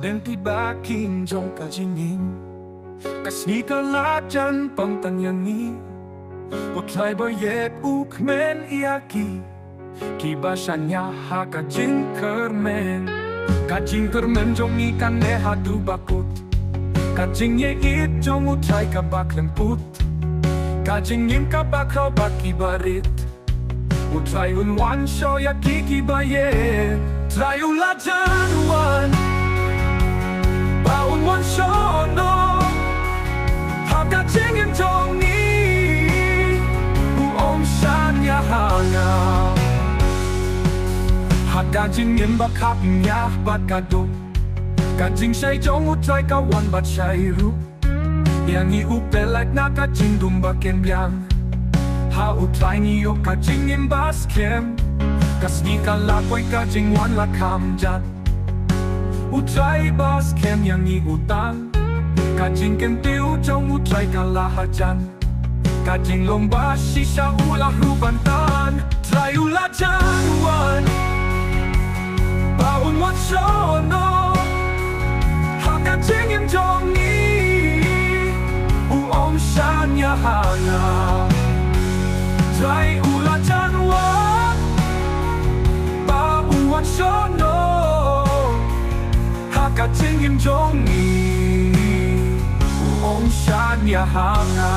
den tibaking jong kajingin Kasni kalajan pangtanyani Utlay bayet ukmen iaki Kibasanya ha kajing kermen Kajing kermen jong ikan neha du bakut Kajing ye it jong utlay kabak lemput Kajing yin kabak rau baki barit Utlay unwan show ya kiki bayet Try ulajan wan Baun wan show no Haga jingin jong ni Uom shan ya hanga Haga jingin bakap ya bakadu Kajing shay jong utlay kawan bat shay ru Yang i upelak na kajing dumbaken biang Ha utlay niyo kajing in baskem Kasni kalakoy kajing wan lakam jat Utlay baskem yang i utang Kajing kentiu jong utlay kalahajan Kajing lomba sisa ulah rubantan Try ulajan wan Baun wan sono Ha kajing in jong ni Uom shan ya hana Try ulajan wan Baun wan sono Ha kajing in jong ni Uom shan ya hana